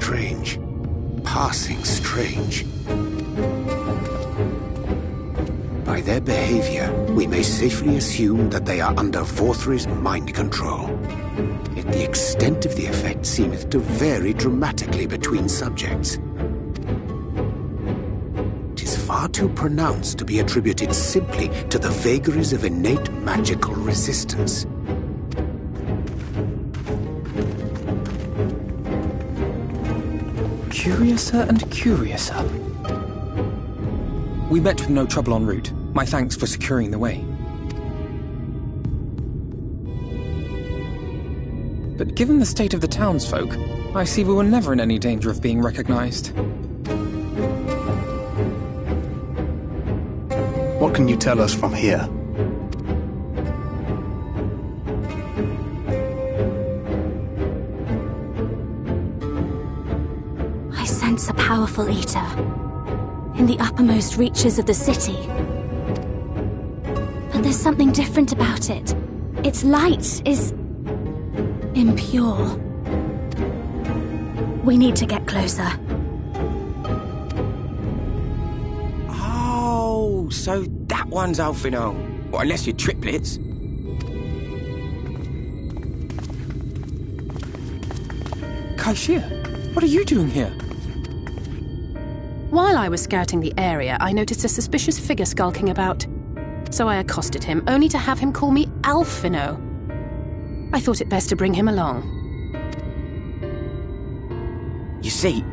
strange. Passing strange. By their behavior, we may safely assume that they are under Vorthri's mind control. Yet the extent of the effect seemeth to vary dramatically between subjects. It is far too pronounced to be attributed simply to the vagaries of innate magical resistance. Curiouser and curiouser. We met with no trouble en route. My thanks for securing the way. But given the state of the townsfolk, I see we were never in any danger of being recognized. What can you tell us from here? I sense a powerful eater in the uppermost reaches of the city. But there's something different about it. Its light is impure. We need to get closer. Oh, so that one's Alphino. Well, unless you're triplets. Kaishir, what are you doing here? While I was scouting the area, I noticed a suspicious figure skulking about. So I accosted him, only to have him call me Alphino. I thought it best to bring him along. You see,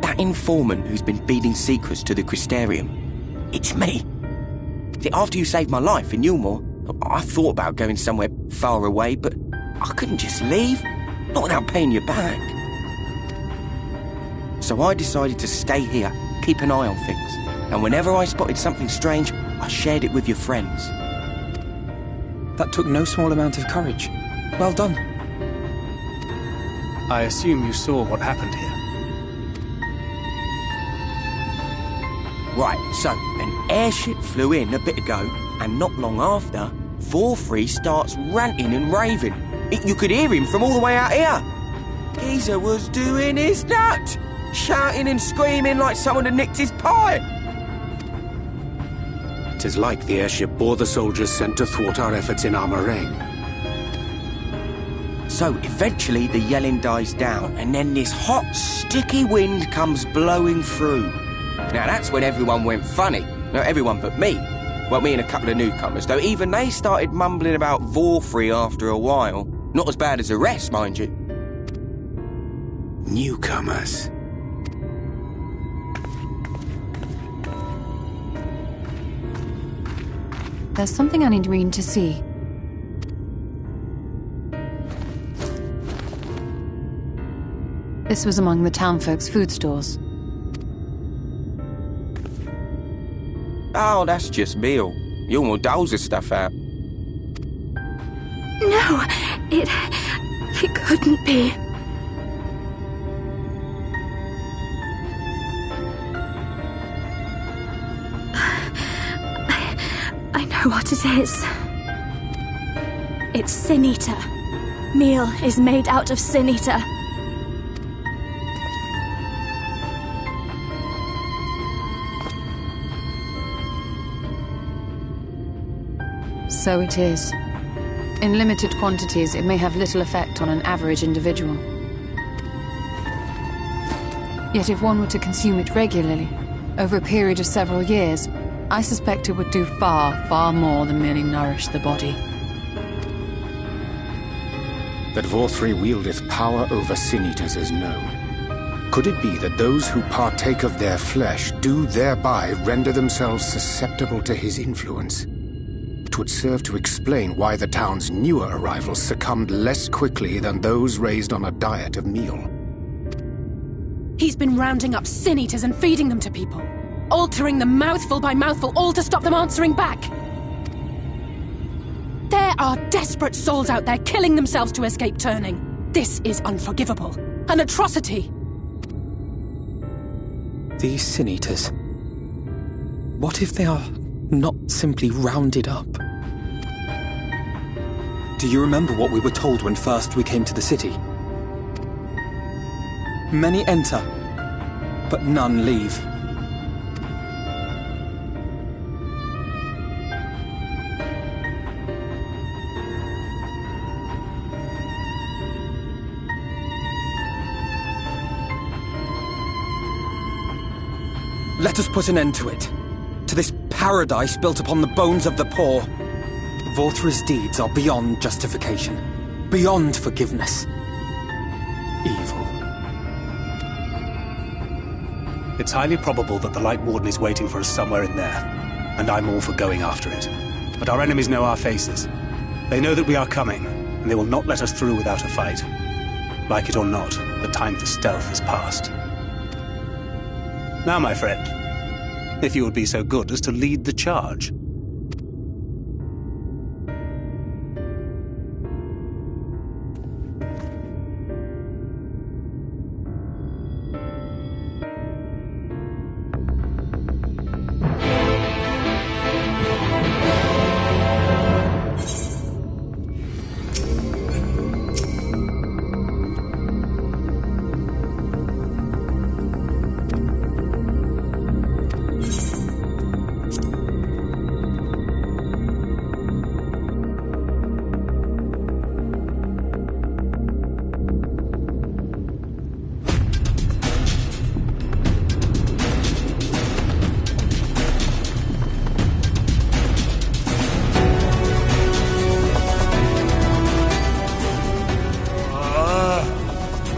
that informant who's been feeding secrets to the Crystarium, it's me. See, after you saved my life in Yulmore, I thought about going somewhere far away, but I couldn't just leave, not without paying you back. So I decided to stay here, keep an eye on things, and whenever I spotted something strange, I shared it with your friends. That took no small amount of courage. Well done. I assume you saw what happened here. Right, so an airship flew in a bit ago, and not long after, Vorthri starts ranting and raving. You could hear him from all the way out here. Geezer was doing his nut, shouting and screaming like someone had nicked his pie. 'Tis like the airship bore the soldiers sent to thwart our efforts in Armorang. So eventually the yelling dies down, and then this hot, sticky wind comes blowing through. Now that's when everyone went funny. No, everyone but me. Well, me and a couple of newcomers, though even they started mumbling about Vorthri after a while. Not as bad as the rest, mind you. Newcomers. There's something I need Reen to see. This was among the townfolk's food stores. Oh, that's just meal. Yulmore doles the stuff out. No, it couldn't be. I know what it is. It's Sin Eater. Meal is made out of Sin Eater. So it is. In limited quantities, it may have little effect on an average individual. Yet if one were to consume it regularly, over a period of several years, I suspect it would do far, far more than merely nourish the body. That Vorthri wieldeth power over sin-eaters is known. Could it be that those who partake of their flesh do thereby render themselves susceptible to his influence? It would serve to explain why the town's newer arrivals succumbed less quickly than those raised on a diet of meal. He's been rounding up sin eaters and feeding them to people, altering them mouthful by mouthful, all to stop them answering back. There are desperate souls out there killing themselves to escape turning. This is unforgivable. An atrocity. These sin eaters. What if they are not simply rounded up? Do you remember what we were told when first we came to the city? Many enter, but none leave. Let us put an end to it. To this paradise built upon the bones of the poor. Vorthra's deeds are beyond justification. Beyond forgiveness. Evil. It's highly probable that the Light Warden is waiting for us somewhere in there, and I'm all for going after it. But our enemies know our faces. They know that we are coming, and they will not let us through without a fight. Like it or not, the time for stealth is past. Now, my friend, if you would be so good as to lead the charge.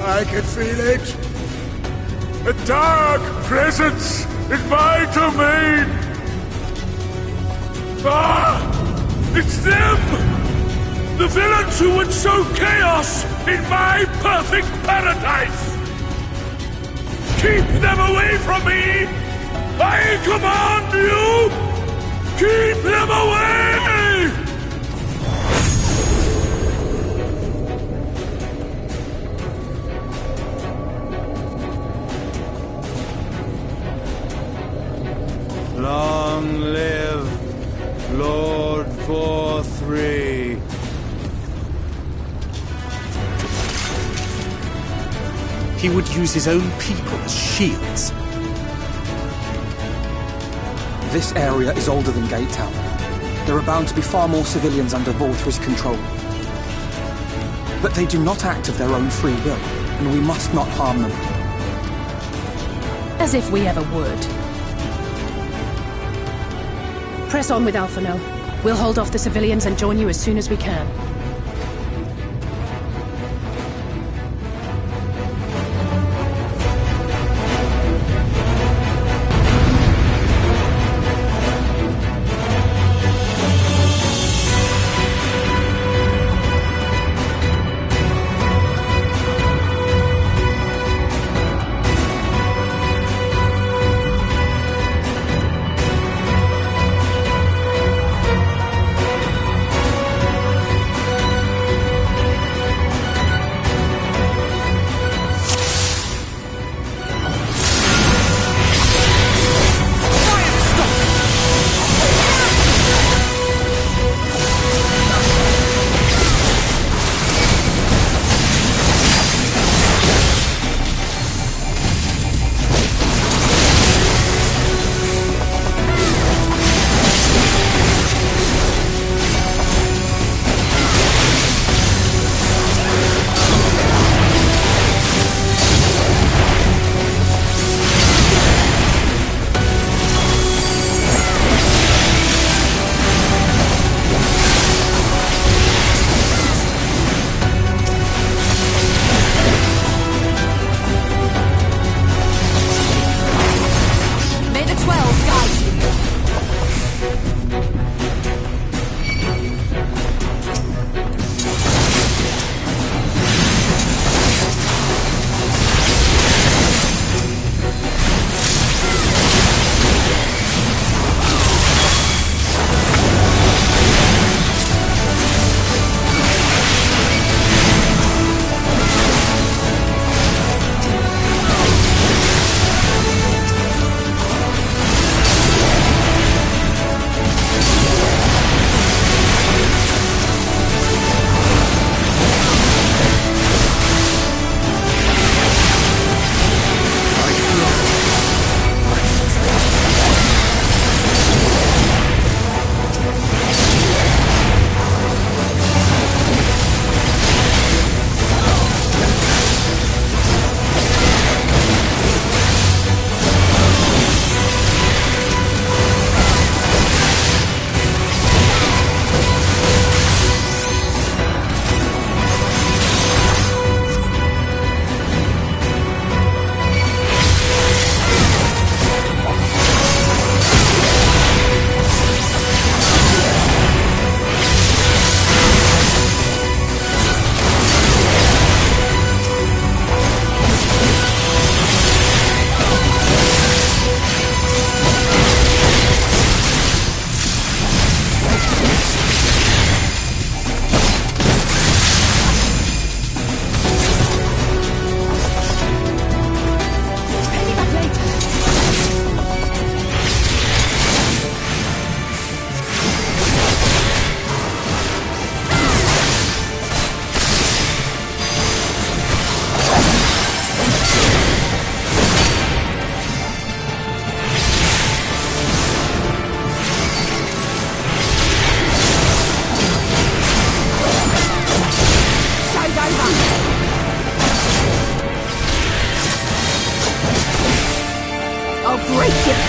I can feel it. A dark presence in my domain. Ah! It's them! The villains who would sow chaos in my perfect paradise! Keep them away from me! I command you! Keep them away! Long live Lord Vorthri. He would use his own people as shields. This area is older than Gate Town. There are bound to be far more civilians under Vorthri's control. But they do not act of their own free will, and we must not harm them. As if we ever would. Press on with Alphino. We'll hold off the civilians and join you as soon as we can.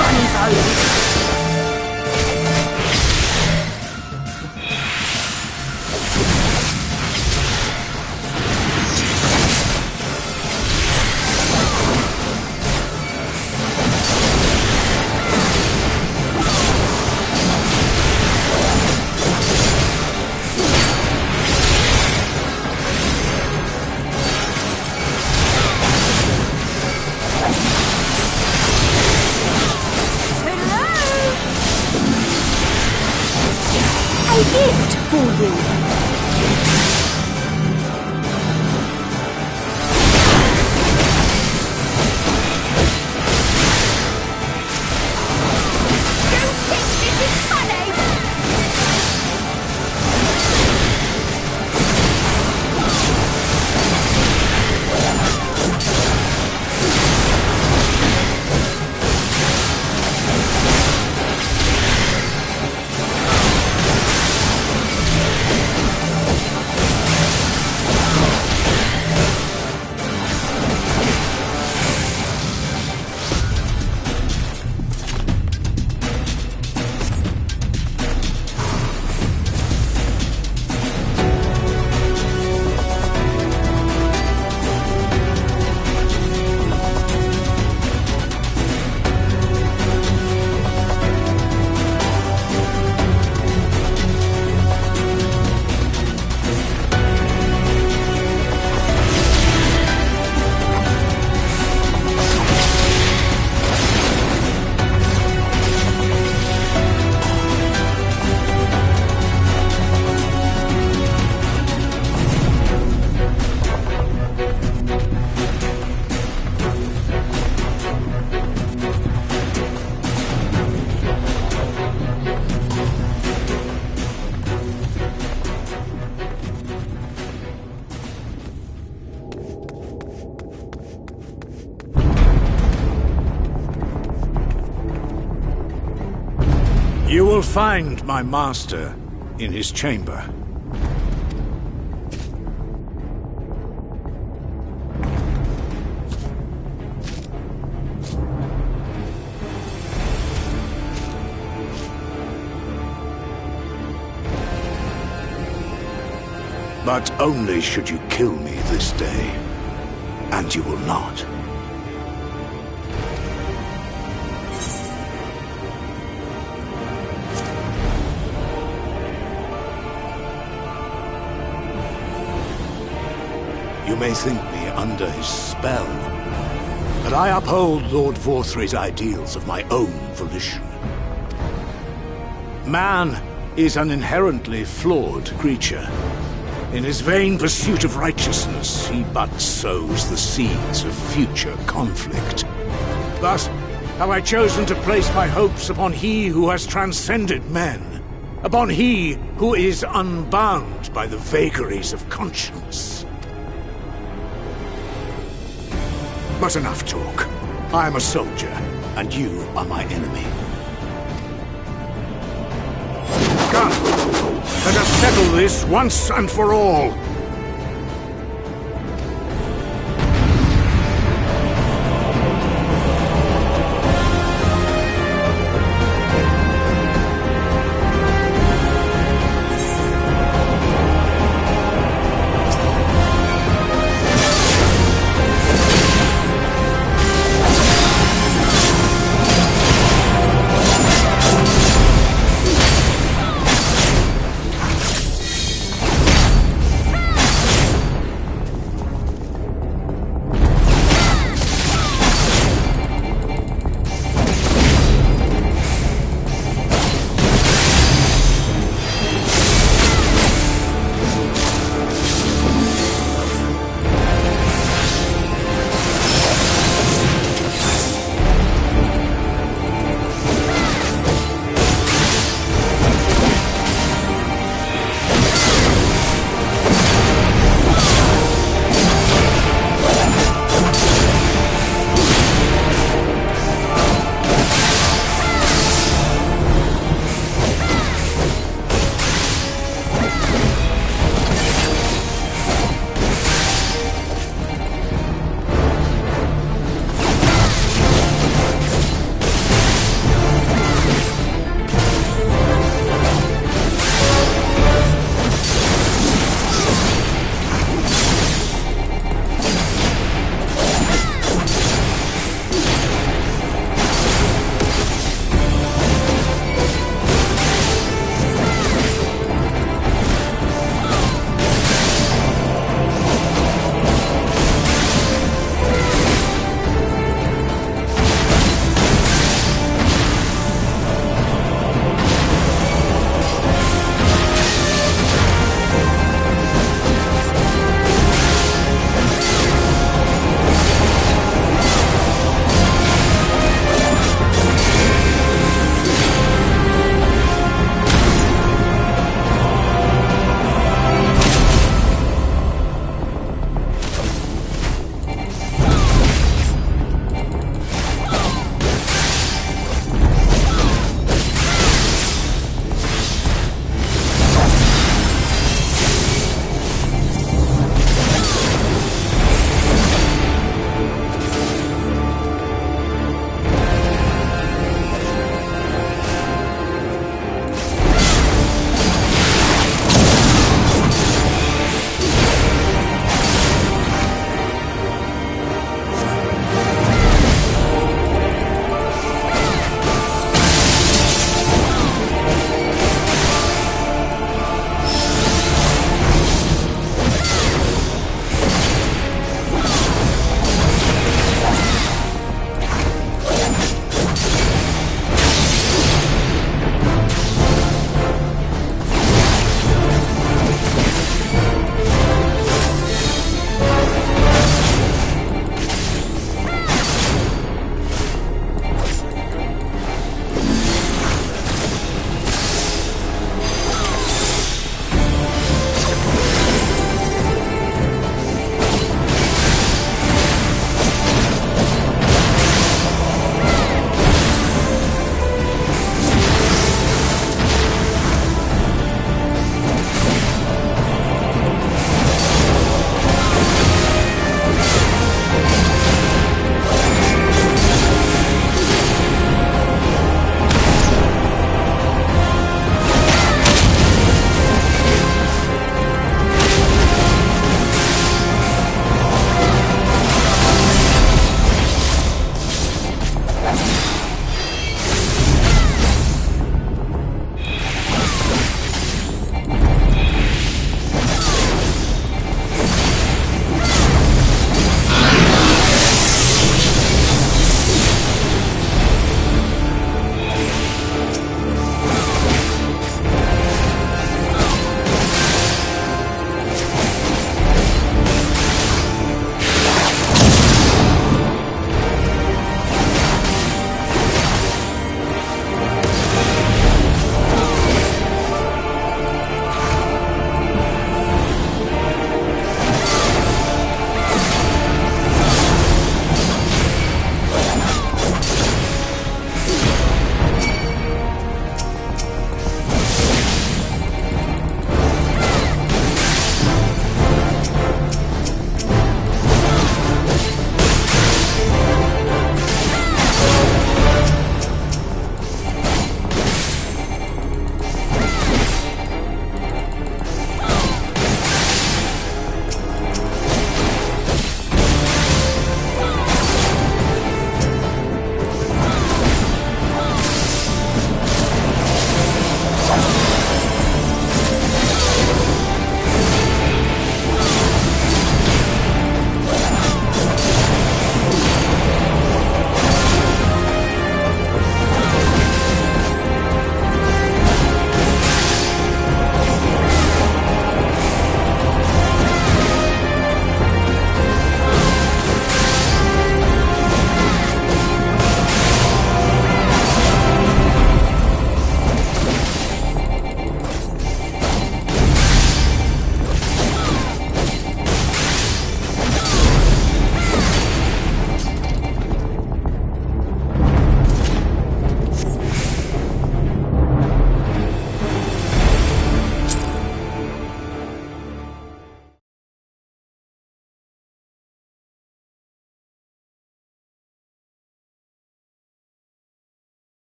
funny bone. Gift for you. You will find my master in his chamber. But only should you kill me this day, and you will not. You may think me under his spell, but I uphold Lord Vorthry's ideals of my own volition. Man is an inherently flawed creature. In his vain pursuit of righteousness, he but sows the seeds of future conflict. Thus, have I chosen to place my hopes upon he who has transcended men, upon he who is unbound by the vagaries of conscience. But enough talk. I am a soldier, and you are my enemy. Come, let us settle this once and for all.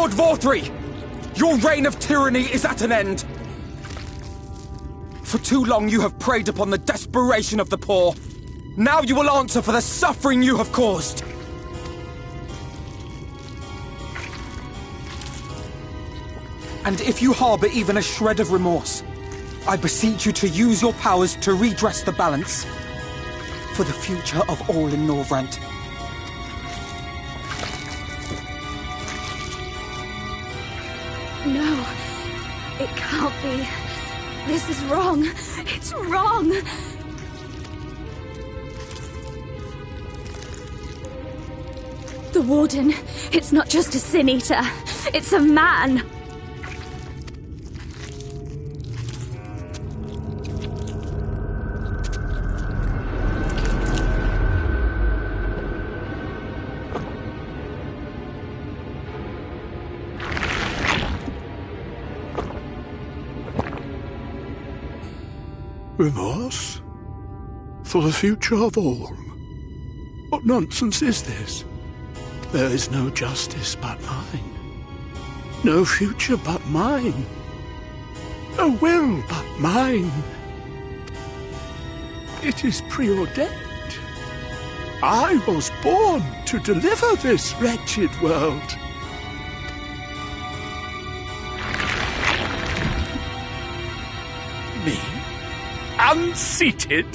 Lord Vorthri! Your reign of tyranny is at an end! For too long you have preyed upon the desperation of the poor. Now you will answer for the suffering you have caused! And if you harbor even a shred of remorse, I beseech you to use your powers to redress the balance. For the future of all in Norvrant. No, it can't be. This is wrong. It's wrong. The Warden, it's not just a Sin Eater. It's a man. Remorse? For the future of all? What nonsense is this? There is no justice but mine. No future but mine. No will but mine. It is preordained. I was born to deliver this wretched world. Me? Unseated?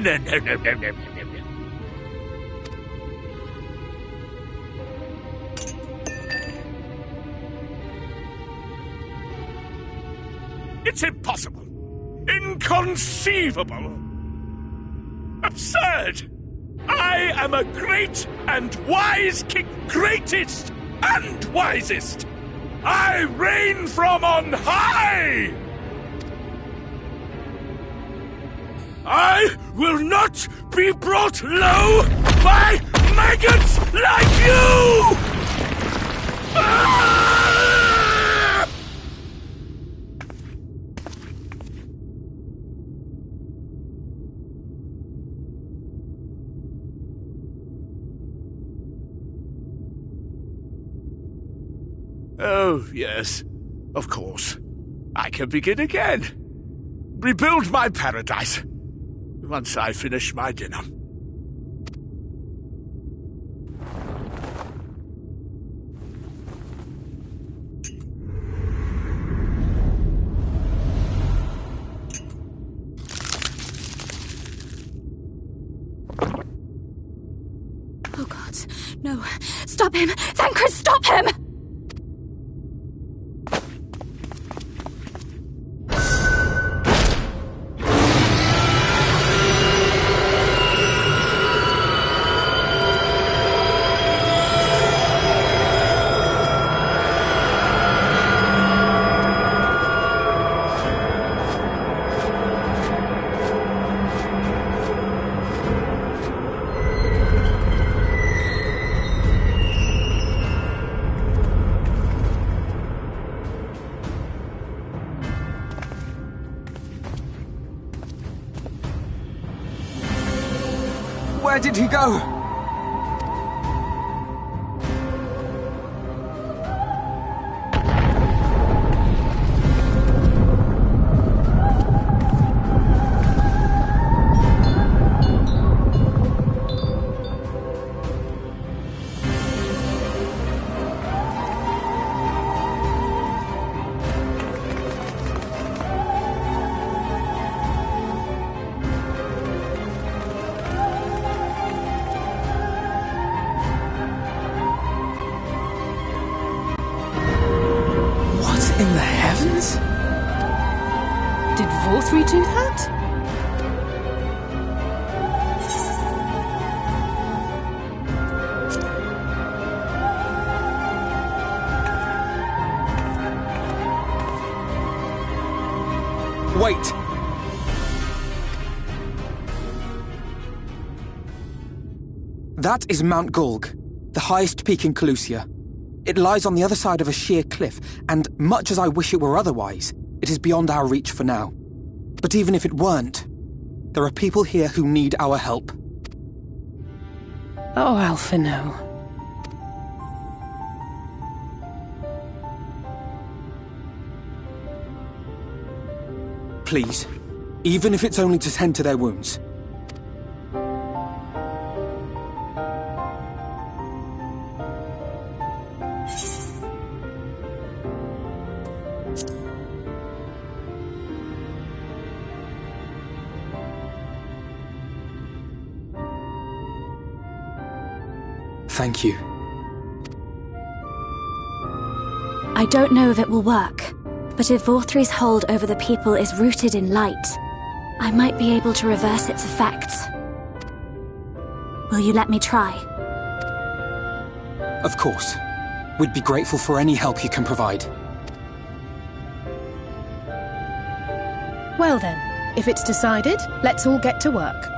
No. It's impossible. Inconceivable. Absurd. I am a great and wise king. Greatest and wisest. I reign from on high. I will not be brought low by maggots like you! Ah! Oh, yes, of course. I can begin again. Rebuild my paradise. Once I finish my dinner. Oh God, no. Stop him! Thancred, stop him! Where did he go? In the heavens? Did Vorthri do that? Wait! That is Mount Golg, the highest peak in Calusia. It lies on the other side of a sheer cliff, and much as I wish it were otherwise, it is beyond our reach for now. But even if it weren't, there are people here who need our help. Oh, Alphino. Please. Even if it's only to tend to their wounds. Thank you. I don't know if it will work, but if Vorthri's hold over the people is rooted in light, I might be able to reverse its effects. Will you let me try? Of course. We'd be grateful for any help you can provide. Well then, if it's decided, let's all get to work.